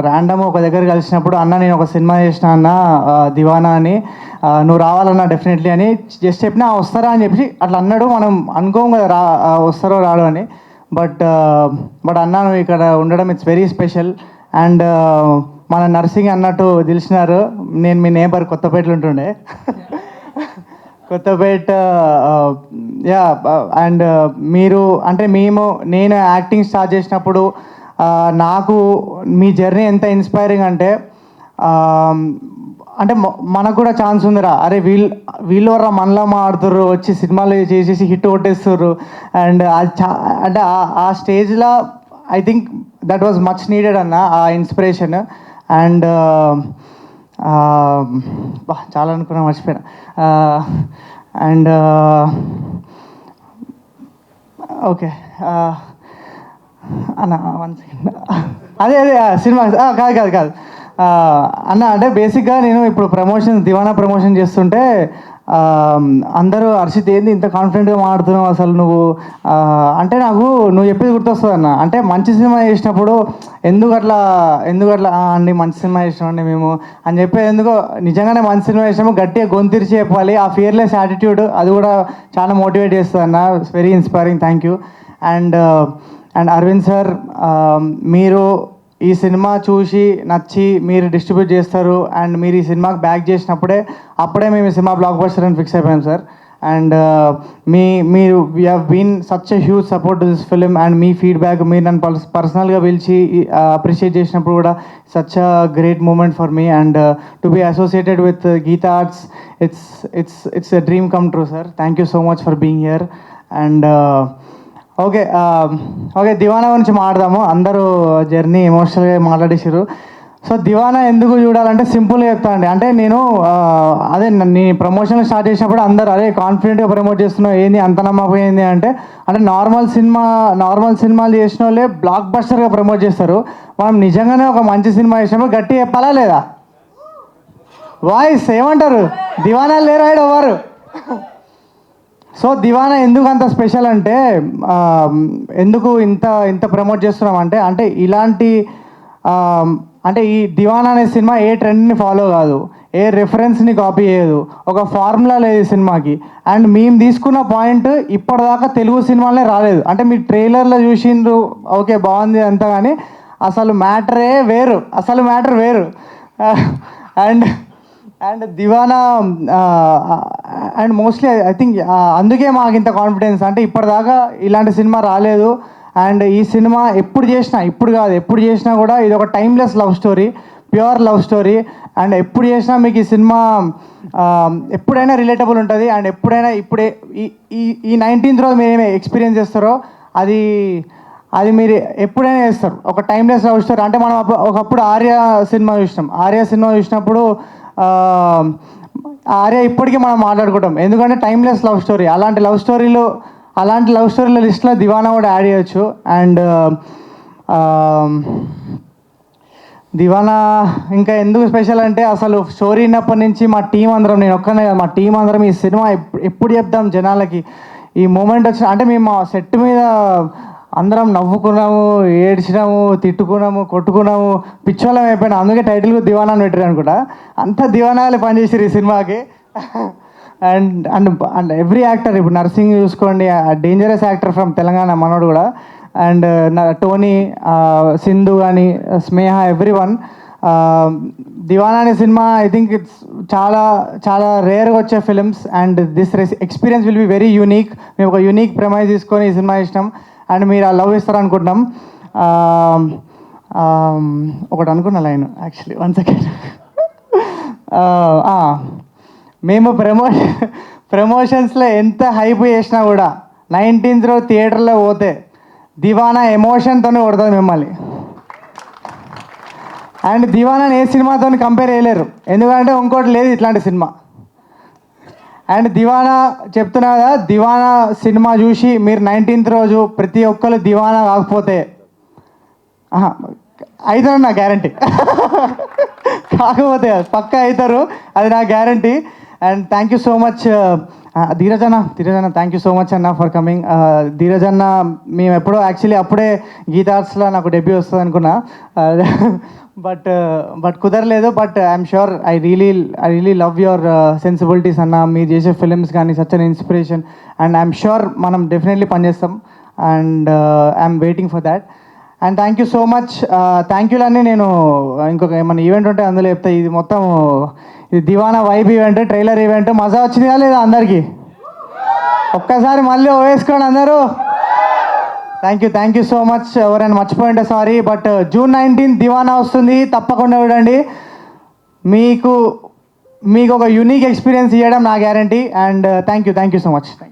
Random ఒక దగ్గర కలిసినప్పుడు అన్న నేను ఒక సినిమా చేసిన అన్న దివానా అని, నువ్వు రావాలన్నా డెఫినెట్లీ అని జస్ట్ చెప్పినా వస్తారా అని చెప్పి అట్లా అన్నాడు. మనం అనుకోం కదా వస్తారో రాడు అని. బట్ అన్న నువ్వు ఇక్కడ ఉండడం ఇట్స్ వెరీ స్పెషల్. అండ్ మన నర్సింగ్ అన్నట్టు తెలిసినారు. నేను మీ నేబర్ కొత్తపేటలో ఉంటుండే కొత్తపేట. యా. అండ్ మీరు అంటే నేను యాక్టింగ్ స్టార్ట్ చేసినప్పుడు నాకు మీ జర్నీ ఎంత ఇన్స్పైరింగ్ అంటే అంటే మనకు కూడా ఛాన్స్ ఉందిరా, అరే వీళ్ళు వర్రా మనలా మాడుతుర్రు, వచ్చి సినిమాలు చేసేసి హిట్ కొట్టేస్తుర్రు. అండ్ అంటే ఆ స్టేజ్లో I think that was much needed అన్న ఆ ఇన్స్పిరేషన్. అండ్ చాలా అనుకున్నా, మర్చిపోయినా. అండ్ ఓకే అన్న 1 సెకండ్. అదే సినిమా కాదు అన్న. అంటే బేసిక్గా నేను ఇప్పుడు దివానా ప్రమోషన్ చేస్తుంటే అందరూ హర్షిత్ ఏంది ఇంత కాన్ఫిడెంట్గా మాట్లాడుతున్నావు అసలు నువ్వు అంటే నాకు నువ్వు చెప్పేది గుర్తొస్తుంది అన్న. అంటే మంచి సినిమా చేసినప్పుడు ఎందుకు అట్లా అండి మంచి సినిమా చేసినామండి మేము అని చెప్పేది ఎందుకో. నిజంగానే మంచి సినిమా చేసినాము గట్టిగా గొంతిరిచి చెప్పాలి. ఆ ఫియర్లెస్ యాటిట్యూడ్ అది కూడా చాలా మోటివేట్ చేస్తుంది అన్న. It's very inspiring. Thank you. And Arvind sir, మీరు ఈ సినిమా చూసి నచ్చి మీరు డిస్ట్రిబ్యూట్ చేస్తారు అండ్ మీరు ఈ సినిమాకి బ్యాక్ చేసినప్పుడే మేము ఈ సినిమా బ్లాక్ బస్టర్ అని ఫిక్స్ అయిపోయాం సార్. అండ్ మీరు we have been such a huge support to this film. And మీ ఫీడ్బ్యాక్ మీరు నన్ను పర్సనల్గా పిలిచి అప్రిషియేట్ చేసినప్పుడు కూడా such a great moment for me. And to be associated with Geetha Arts it's a dream come true sir. Thank you so much for being here. And okay Deewana గురించి మాట్లాడదాము. అందరూ జర్నీ ఎమోషనల్గా మాట్లాడేసారు. సో దివానా ఎందుకు చూడాలంటే సింపుల్గా చెప్తా అండి. అంటే నేను ప్రమోషన్ స్టార్ట్ చేసినప్పుడు అందరూ అదే కాన్ఫిడెంట్గా ప్రమోట్ చేస్తున్నావు ఏంది అంత నమ్మకపోయింది అంటే నార్మల్ సినిమాలు చేసిన వాళ్ళే బ్లాక్ బస్టర్గా ప్రమోట్ చేస్తారు. మనం నిజంగానే ఒక మంచి సినిమా చేసినప్పుడు గట్టి చెప్పాలా లేదా? వాయిస్ ఏమంటారు? దివానా లేరు ఆయన ఎవరు? సో దివానా ఎందుకు అంత స్పెషల్ అంటే ఎందుకు ఇంత ప్రమోట్ చేస్తున్నాం అంటే ఇలాంటి అంటే ఈ దివానా అనే సినిమా ఏ ట్రెండ్ని ఫాలో కాదు, ఏ రెఫరెన్స్ని కాపీ చేయదు, ఒక ఫార్ములా లేదు ఈ సినిమాకి. అండ్ మేము తీసుకున్న పాయింట్ ఇప్పటిదాకా తెలుగు సినిమాలనే రాలేదు. అంటే మీరు ట్రైలర్లో చూసిండ్రు ఓకే బాగుంది అంతా, కానీ అసలు మ్యాటర్ వేరు. And Deewana and mostly I think అందుకే మాకు ఇంత కాన్ఫిడెన్స్. అంటే ఇప్పటిదాకా ఇలాంటి సినిమా రాలేదు. అండ్ ఈ సినిమా ఎప్పుడు చేసినా కూడా ఇది ఒక timeless love story, pure love story. And ఎప్పుడు చేసినా మీకు ఈ సినిమా ఎప్పుడైనా రిలేటబుల్ ఉంటుంది. అండ్ ఎప్పుడైనా ఈ 19th రోజు మీరు ఏమి ఎక్స్పీరియన్స్ చేస్తారో అది మీరు ఎప్పుడైనా చేస్తారు. ఒక టైమ్లెస్ లవ్ స్టోరీ. అంటే మనం ఒకప్పుడు ఆర్య సినిమా చూసినప్పుడు ఆర్య ఇప్పటికీ మనం మాట్లాడుకుంటాం, ఎందుకంటే టైమ్లెస్ లవ్ స్టోరీ. అలాంటి లవ్ స్టోరీల లిస్ట్లో దివానా కూడా యాడ్ చేయొచ్చు. అండ్ దివానా ఇంకా ఎందుకు స్పెషల్ అంటే అసలు స్టోరీ ఉన్నప్పటి నుంచి మా టీం అందరం, నేను ఒక్కనే కాదు, మా టీం అందరం ఈ సినిమా ఎప్పుడు చెప్దాం జనాలకి ఈ మూమెంట్ వచ్చిన అంటే మేము మా సెట్ మీద అందరం నవ్వుకున్నాము, ఏడ్చినాము, తిట్టుకున్నాము, కొట్టుకున్నాము, పిచ్చోళ్ళం అయిపోయినా. అందుకే టైటిల్ దివానా అని పెట్టారు అనుకుంటా. అంతా దివానాలే పనిచేసారు ఈ సినిమాకి. And and and every actor, ఇప్పుడు నర్సింగ్ చూసుకోండి, డేంజరస్ యాక్టర్ ఫ్రమ్ తెలంగాణ మనోడు కూడా. అండ్ టోనీ, సింధు కానీ, స్నేహ, ఎవ్రీ వన్. దివానా అనే సినిమా ఐ థింక్ ఇట్స్ చాలా రేర్గా వచ్చే films. And this experience will be very unique. మేము ఒక యూనిక్ ప్రెమైజ్ తీసుకొని ఈ సినిమా ఇష్టం. అండ్ మీరు ఆ లవ్ ఇస్తారనుకుంటున్నాం. ఒకటి అనుకున్న లైన్ యాక్చువల్లీ 1 సెకండ్. మేము ప్రమోషన్స్లో ఎంత హైప్ చేసినా కూడా 19th రోజు థియేటర్లో పోతే దివానా ఎమోషన్తోనే కొడుతుంది మిమ్మల్ని. అండ్ దివానాని ఏ సినిమాతో కంపేర్ చేయలేరు, ఎందుకంటే ఇంకోటి లేదు ఇట్లాంటి సినిమా. అండ్ దివానా చెప్తున్నా కదా, దివానా సినిమా చూసి మీరు 19th రోజు ప్రతి ఒక్కరు దివానా కాకపోతే అవుతారు నా గ్యారంటీ. కాకపోతే పక్కా అవుతారు, అది నా guarantee. And thank you so much Dheeraj అన్న థ్యాంక్ యూ సో మచ్ అన్న ఫర్ కమింగ్. ధీరజ్ అన్న మేము ఎప్పుడో యాక్చువల్లీ అప్పుడే గీతా ఆర్ట్స్లో నాకు డెబ్యూ వస్తుంది అనుకున్నా, బట్ కుదరలేదు. But I'm sure I really love your sensibilities అన్న. మీరు చేసే ఫిలిమ్స్ కానీ such an inspiration, and I'm sure మనం డెఫినెట్లీ పనిచేస్తాం, and I'm waiting for that. And thank you so much. Thank యూలన్నీ నేను ఇంకొక ఏమైనా ఈవెంట్ ఉంటే అందులో చెప్తా. ఇది మొత్తం ఇది దివానా వైబ్ ఈవెంట్, ట్రైలర్ ఈవెంట్. మజా వచ్చిందిగా లేదా అందరికీ? ఒక్కసారి మళ్ళీ వేసుకోండి అందరూ. Thank you so much. ఎవరైనా మర్చిపోయింటే సారీ. బట్ June 19 దివానా వస్తుంది, తప్పకుండా చూడండి. మీకు ఒక యూనిక్ ఎక్స్పీరియన్స్ ఇవ్వడం నా guarantee. And thank you so much.